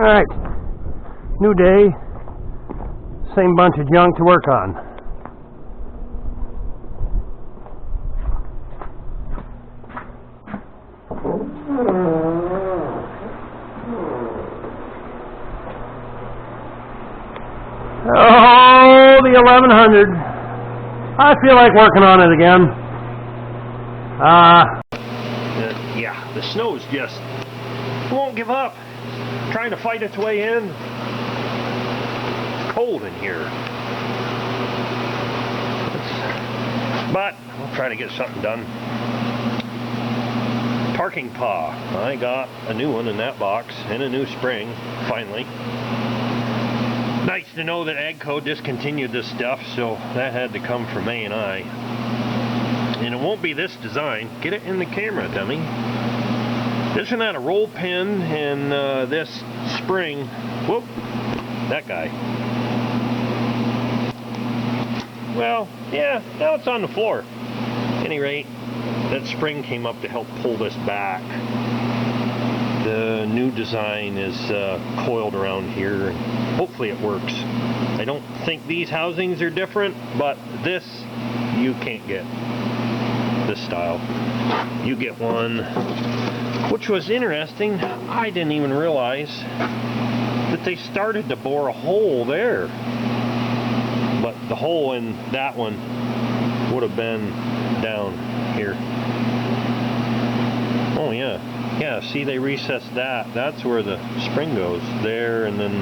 Alright, new day, same bunch of junk to work on. Oh, the 1100. I feel like working on it again. Yeah, the snow's just won't give up. Trying to fight its way in. It's cold in here. But we'll try to get something done. Parking paw. I got a new one in that box and a new spring, finally. Nice to know that AGCO discontinued this stuff, so that had to come from A&I. And it won't be this design. Get it in the camera, dummy. This one had a roll pin, and this spring, whoop, that guy. Well, yeah, now it's on the floor. At any rate, that spring came up to help pull this back. The new design is coiled around here, and hopefully it works. I don't think these housings are different, but this you can't get. This style. You get one, which was interesting. I didn't even realize that they started to bore a hole there. But the hole in that one would have been down here. Oh yeah. Yeah, see, they recessed that. That's where the spring goes. There and then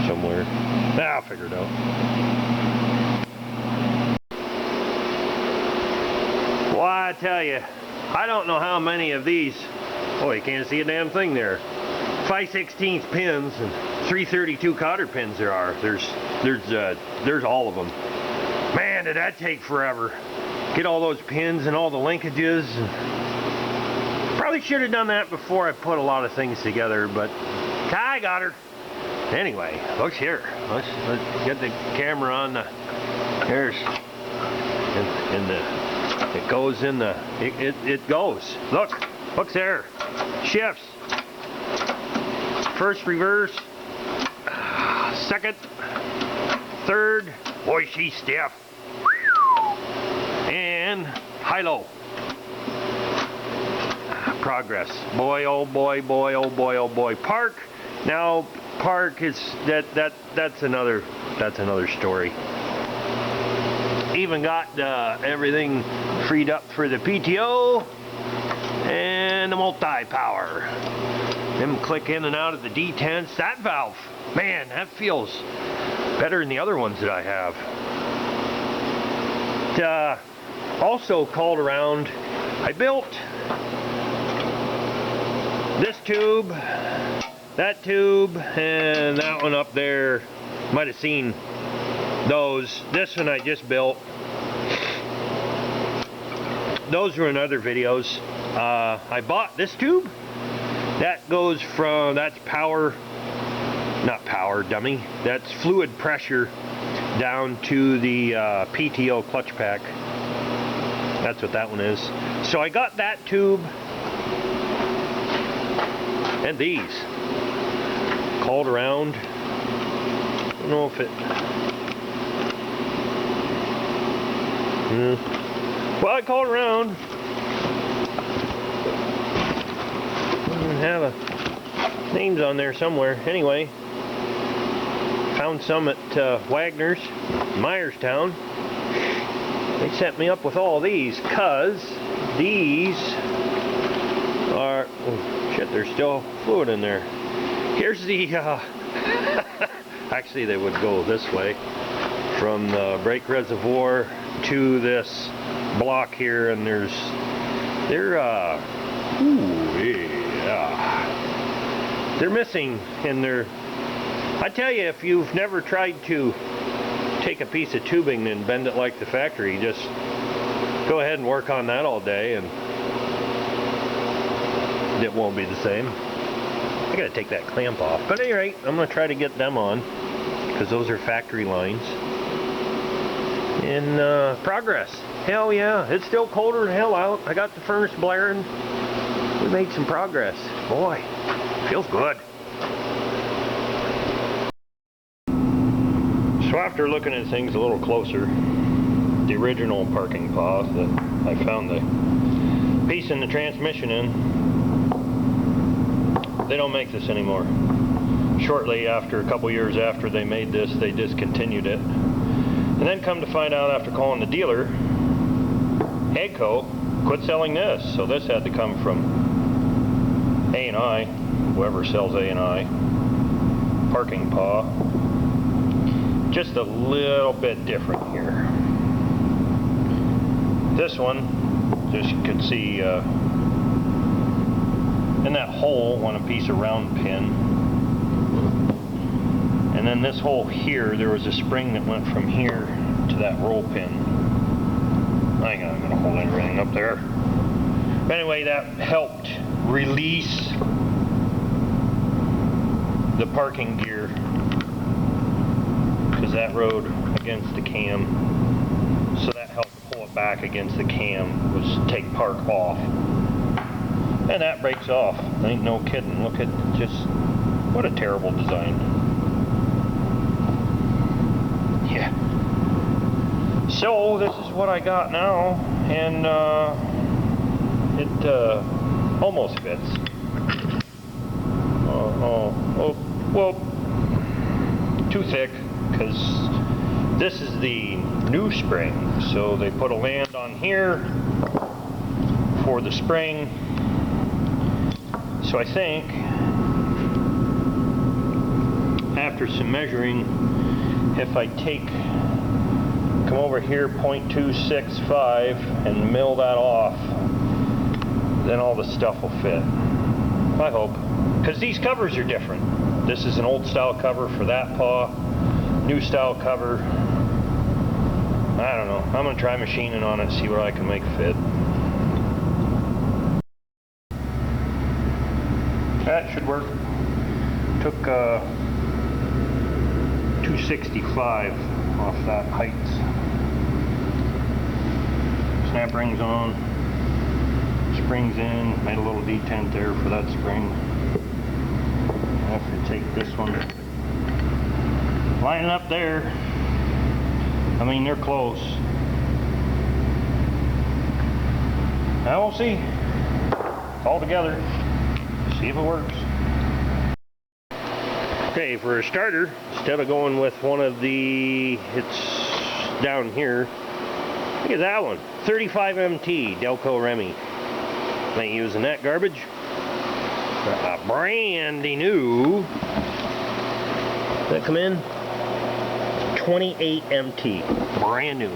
somewhere. I'll figure it out. Well, I tell you, I don't know how many of these. Oh, you can't see a damn thing there. 5/16 pins and 332 cotter pins there are. There's all of them. Man, did that take forever. Get all those pins and all the linkages. Probably should have done that before I put a lot of things together, but I got her. Anyway, look here. Let's get the camera on the. There's in the. It goes in the. It goes. Look there. Shifts. First reverse. Second. Third. Boy, she's stiff. And high-low. Progress. Boy, oh boy, boy, oh boy, oh boy. Park. Now, park is that's another story. Even got everything freed up for the PTO and the multi-power. Them click in and out of the detents. That valve, man, that feels better than the other ones that I have. Also called around. I built this tube, that tube, and that one up there. Might have seen those. This one I just built. Those were in other videos. I bought this tube. That goes from, that's power, not power, dummy. That's fluid pressure down to the PTO clutch pack. That's what that one is. So I got that tube. And these. Called around. I don't know if it. Well, I called around. I have a names on there somewhere. Anyway, found some at Wagner's, Myerstown. They set me up with all these, cause these are. Oh, shit, there's still fluid in there. Here's the, actually they would go this way, from the brake reservoir to this block here, and they're, they're missing, and I tell you, if you've never tried to take a piece of tubing and bend it like the factory, just go ahead and work on that all day, and it won't be the same. I gotta take that clamp off. But at any rate, I'm gonna try to get them on, because those are factory lines. In progress. Hell yeah, it's still colder than hell out. I got the furnace blaring. we made some progress. Boy, feels good. So after looking at things a little closer, the original parking paw that I found the piece in the transmission in, they don't make this anymore. Shortly after, a couple years after they made this, they discontinued it. And then come to find out after calling the dealer, AGCO quit selling this. So this had to come from A&I, whoever sells A&I, parking paw. Just a little bit different here. This one, as you can see, in that hole went a piece of round pin. And then this hole here, there was a spring that went from here to that roll pin. Hang on, I'm going to hold everything up there. But anyway, that helped release the parking gear, because that rode against the cam. So that helped pull it back against the cam, was take park off. And that breaks off. Ain't no kidding. Look at just, what a terrible design. Yeah. So this is what I got now, and it almost fits. Well, too thick, because this is the new spring. So they put a land on here for the spring. So I think after some measuring, if I come over here 0.265 and mill that off, then all the stuff will fit. I hope. Because these covers are different. This is an old style cover for that paw, new style cover. I don't know. I'm going to try machining on it, see what I can make fit. That should work. Took 265 off that height. Snap rings on, springs in, made a little detent there for that spring. I have to take this one, line it up there. I mean, they're close. Now we'll see. It's all together. See if it works. Okay, for a starter, instead of going with one of the, it's down here, look at that one, 35 MT Delco Remy. Ain't using that garbage. Got a brandy new, that come in, 28 MT, brand new.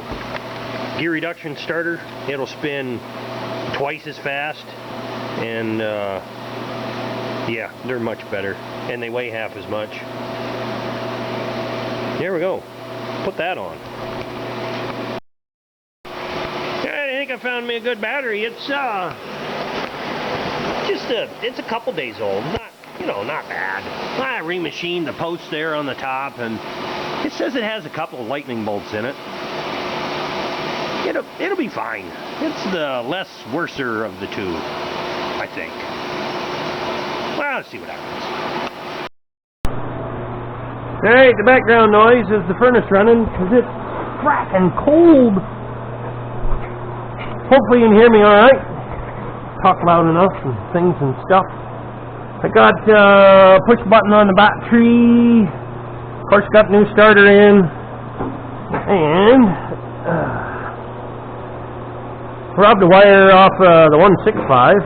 Gear reduction starter, it'll spin twice as fast, and yeah, they're much better, and they weigh half as much. There we go. Put that on. I think I found me a good battery. It's it's a couple days old. Not bad. I remachined the post there on the top, and it says it has a couple of lightning bolts in it. It'll be fine. It's the less worser of the two, I think. Well, let's see what happens. Alright, the background noise is the furnace running, because it's fracking cold. Hopefully you can hear me alright. Talk loud enough and things and stuff. I got push button on the battery. Of course, got new starter in. And robbed the wire off the 165.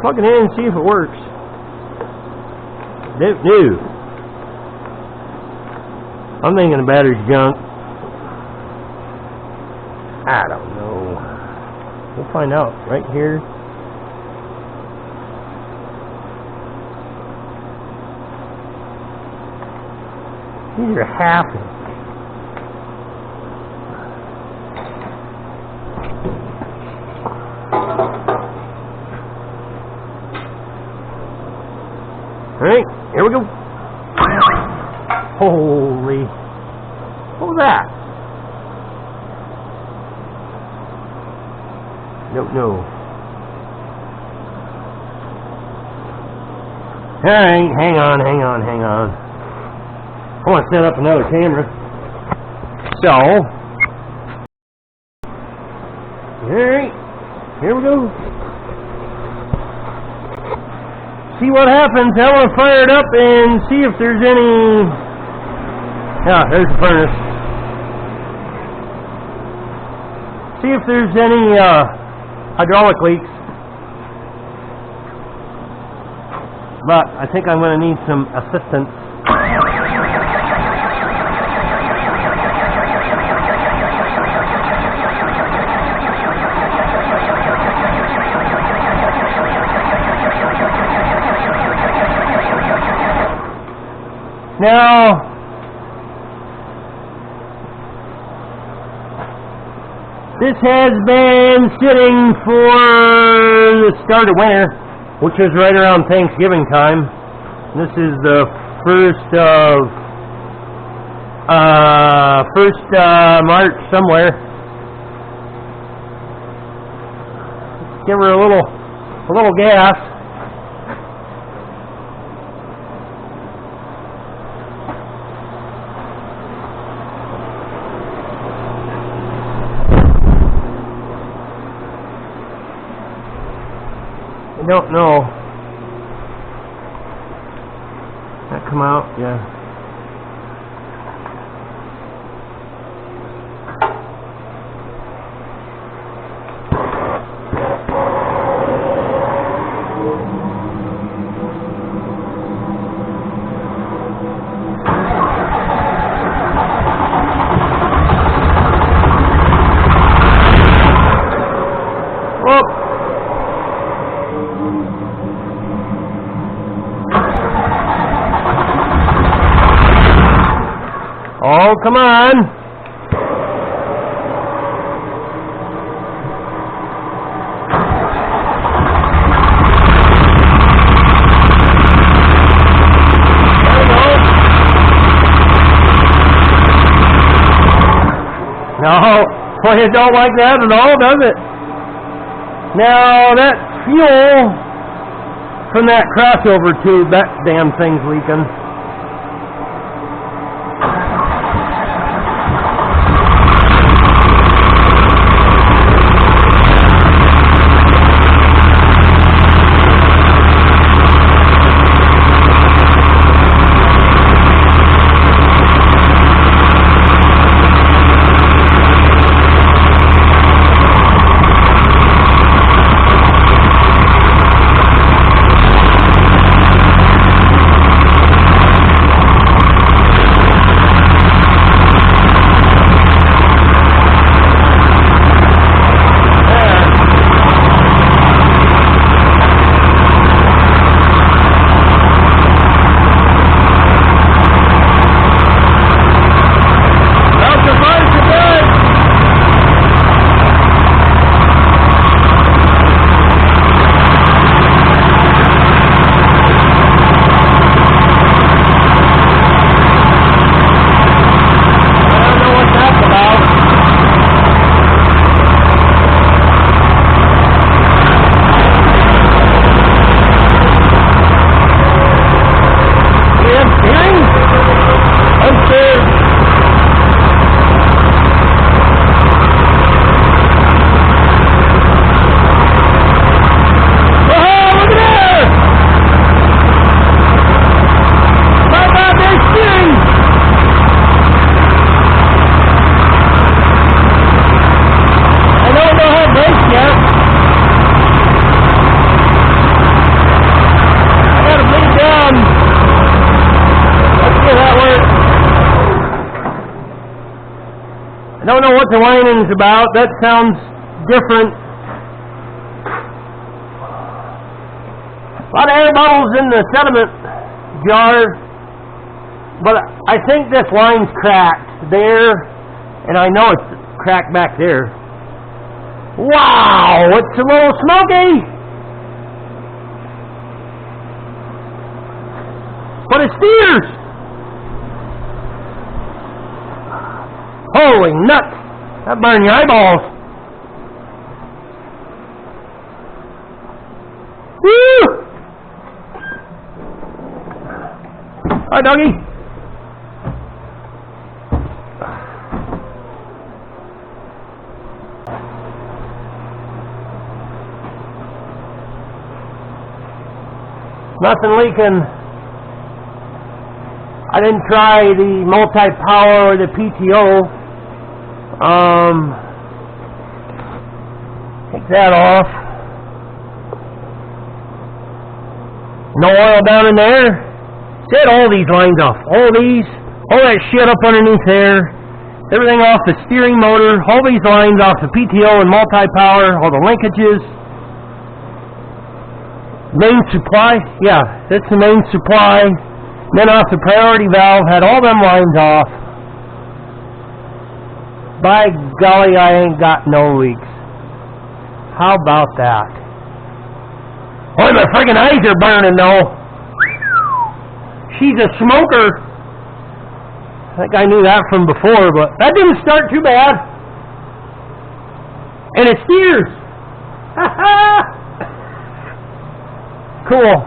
Plug it in and see if it works. No. I'm thinking the battery's junk. I don't know. We'll find out right here. These are half-inch. Alright, here we go. Holy, what was that? Don't know. Alright, hang on. I want to set up another camera. So, alright, here we go. See what happens. I want to fire it up and see if there's any... Yeah, there's the furnace. See if there's any hydraulic leaks. But I think I'm going to need some assistance. Now, this has been sitting for the start of winter, which is right around Thanksgiving time. This is the first March somewhere. Give her a little gas. I don't know. That come out? Yeah. Oh, come on. No, well, it don't like that at all, does it? Now, that fuel from that crossover tube, that damn thing's leaking. I don't know what the whining's about. That sounds different. A lot of air bubbles in the sediment jar. But I think this line's cracked there, and I know it's cracked back there. Wow, it's a little smoky. But it steers. Holy nuts! That burned your eyeballs. Woo! Hi, doggy. Nothing leaking. I didn't try the multi-power or the PTO. Take that off. No oil down in there. Set all these lines off. All that shit up underneath there. Everything off the steering motor. All these lines off the PTO and multi-power. All the linkages. Main supply. Yeah, that's the main supply. Then off the priority valve. Had all them lines off. By golly, I ain't got no leaks. How about that? Boy, my friggin' eyes are burning though. She's a smoker. I think I knew that from before, but that didn't start too bad. And it steers. Cool.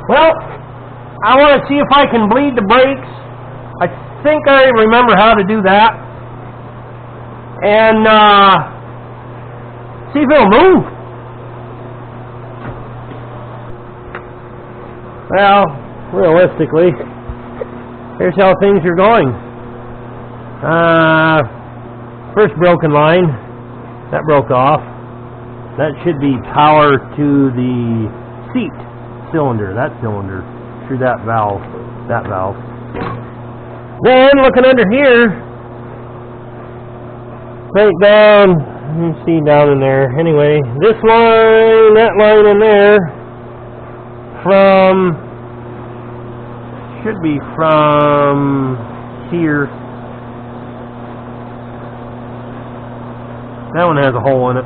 Well, I want to see if I can bleed the brakes. I think I remember how to do that. And see if it'll move. Well, realistically, here's how things are going. First broken line, that broke off. That should be power to the seat cylinder, that cylinder, through that valve, Then, looking under here, right down, you see down in there, anyway, this line, that line in there, should be from here. That one has a hole in it.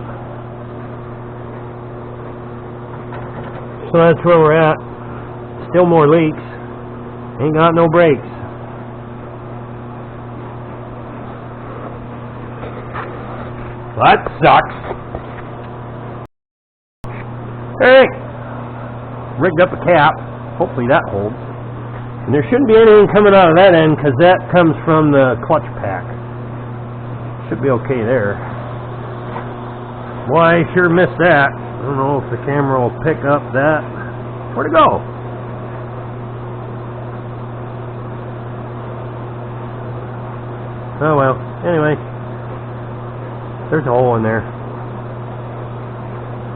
So that's where we're at. Still more leaks. Ain't got no brakes. That sucks. Alright. Rigged up a cap. Hopefully that holds. And there shouldn't be anything coming out of that end because that comes from the clutch pack. Should be okay there. Boy, I sure missed that. I don't know if the camera will pick up that. Where'd it go? Oh well. Anyway. There's a hole in there.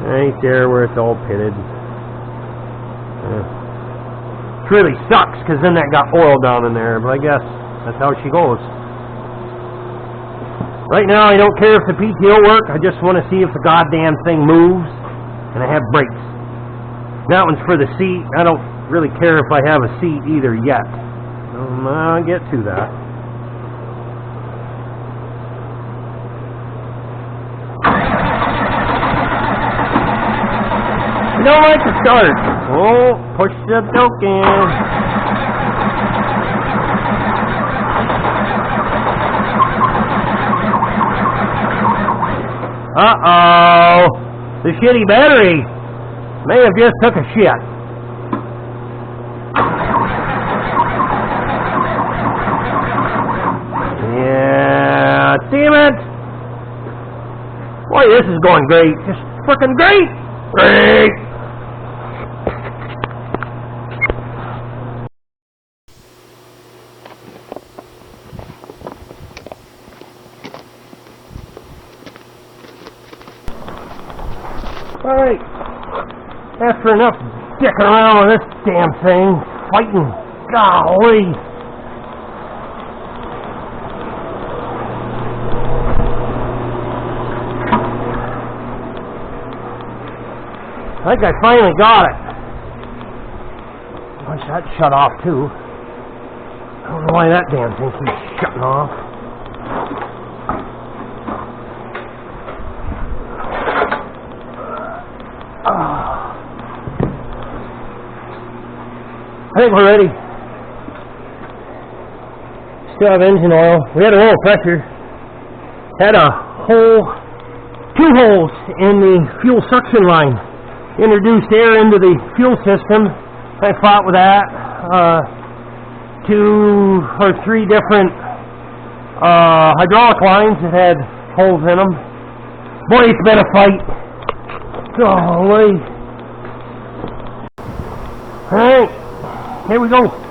Right there where it's all pitted. It really sucks because then that got oil down in there. But I guess that's how she goes. Right now I don't care if the PTO work. I just want to see if the goddamn thing moves. And I have brakes. That one's for the seat. I don't really care if I have a seat either yet. I'll get to that. I don't like to start. Oh, push the choke in. Uh-oh. The shitty battery may have just took a shit. Yeah, damn it. Boy, this is going great. Just frickin' great. Great. Alright, after enough dicking around with this damn thing, fighting, golly. I think I finally got it. Wish that shut off too. I don't know why that damn thing keeps shutting off. I think we're ready. Still have engine oil. We had a low pressure. Had a hole, 2 holes in the fuel suction line. Introduced air into the fuel system. I fought with that. 2 or 3 different hydraulic lines that had holes in them. Boy, it's been a fight. Golly. Alright, here we go.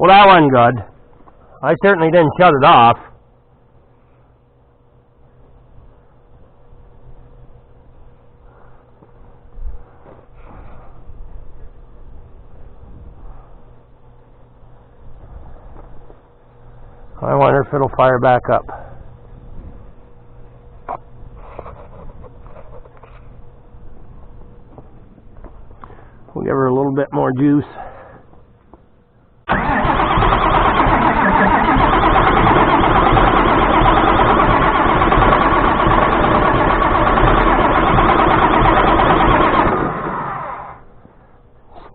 Well, that wasn't good. I certainly didn't shut it off. I wonder if it'll fire back up. We'll give her a little bit more juice.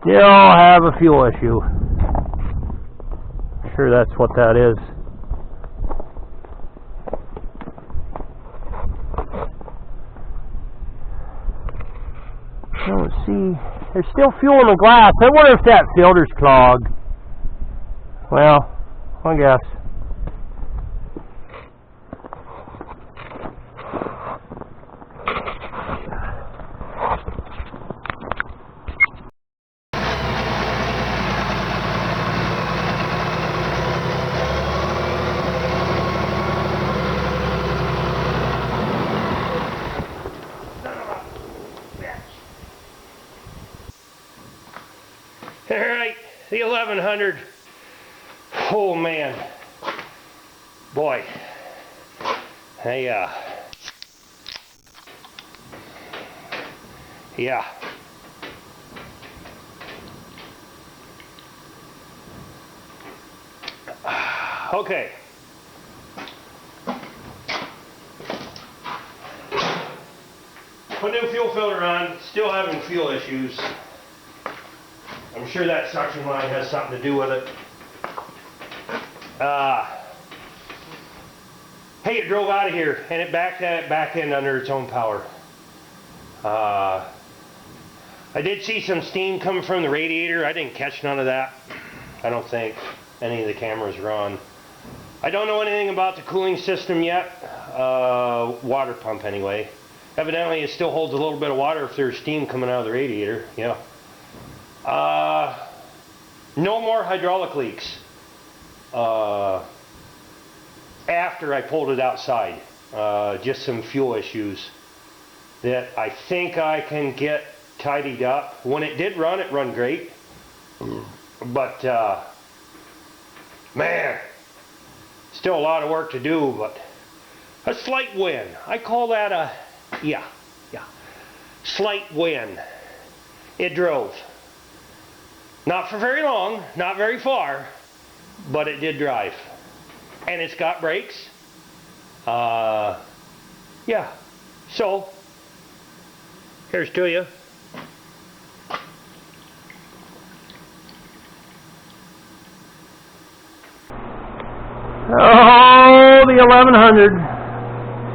Still have a fuel issue. Sure that's what that is. Let's see. There's still fuel in the glass. I wonder if that filter's clogged. Well, I guess. Alright, the 1100. Oh man. Boy. Yeah. Okay. Put new fuel filter on, still having fuel issues. I'm sure that suction line has something to do with it. Hey, it drove out of here and it backed that back end under its own power. I did see some steam coming from the radiator. I didn't catch none of that. I don't think any of the cameras were on. I don't know anything about the cooling system yet. Water pump anyway. Evidently it still holds a little bit of water if there's steam coming out of the radiator. Yeah. No more hydraulic leaks after I pulled it outside. Just some fuel issues that I think I can get tidied up. When it did run, it run great. But man, still a lot of work to do, but a slight win. I call that a slight win. It drove. Not for very long, not very far, but it did drive. And it's got brakes. Yeah. So, here's to you. Oh, the 1100.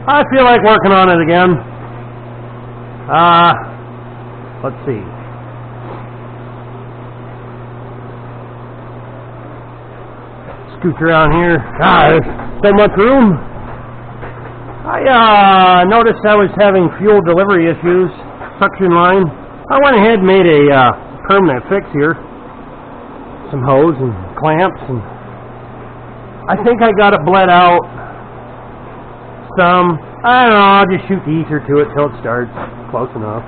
I feel like working on it again. Let's see. Scoot around here. There's so much room. I noticed I was having fuel delivery issues, suction line. I went ahead and made a permanent fix here. Some hose and clamps, and I think I got it bled out. I don't know, I'll just shoot the ether to it till it starts. Close enough.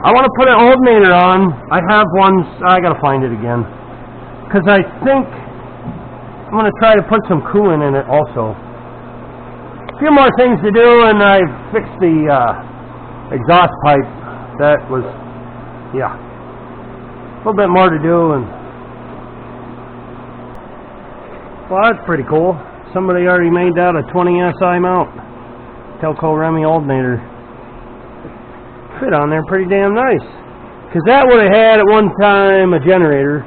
I want to put an alternator on. I have one. I gotta find it again. Because I think I'm going to try to put some coolant in it also. A few more things to do, and I fixed the exhaust pipe. That was, yeah, a little bit more to do. And well, that's pretty cool. Somebody already made that a 20 SI mount. Telco Remy alternator. Fit on there pretty damn nice. Because that would have had at one time a generator.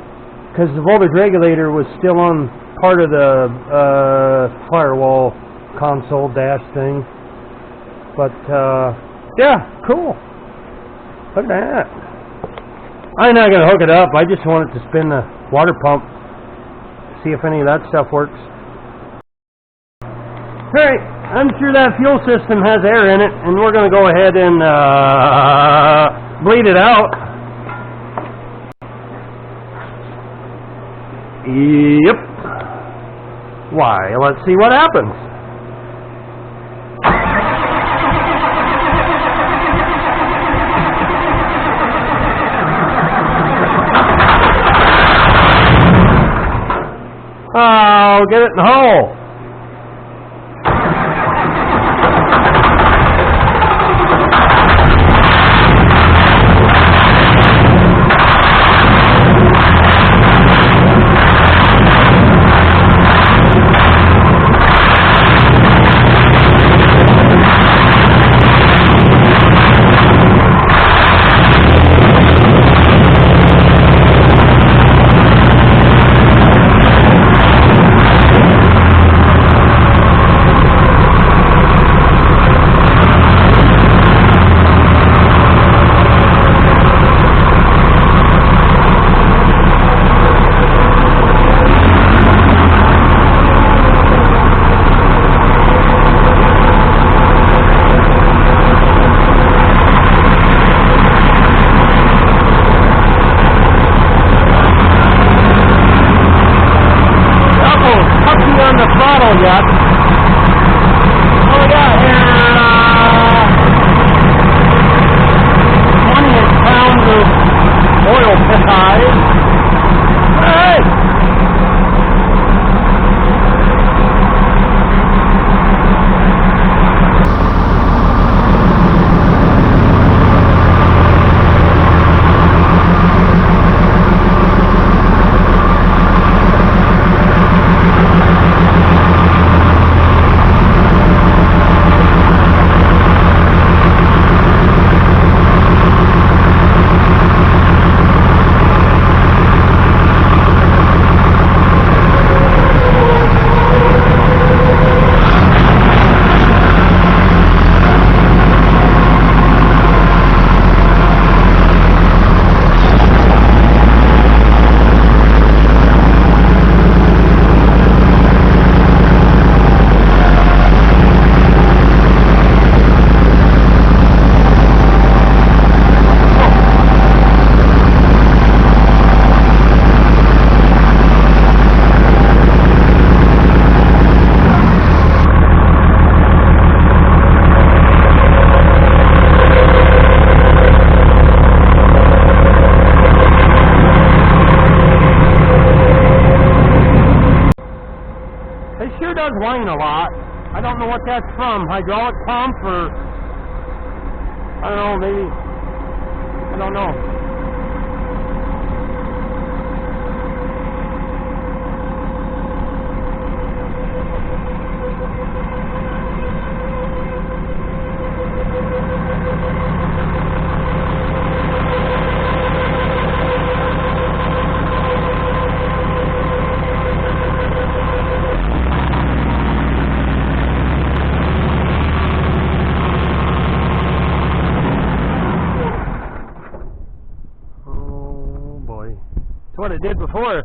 Because the voltage regulator was still on part of the firewall console dash thing. But yeah, cool. Look at that. I'm not gonna hook it up. I just want it to spin the water pump. See if any of that stuff works. Alright, I'm sure that fuel system has air in it, and we're gonna go ahead and bleed it out. Yep. Why, let's see what happens. Oh, get it in the hole. whine a lot. I don't know what that's from. Hydraulic pump or I don't know, maybe. I don't know. What it did before.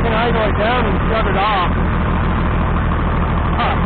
Can I go down and shut it off? Huh.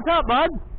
What's up, bud?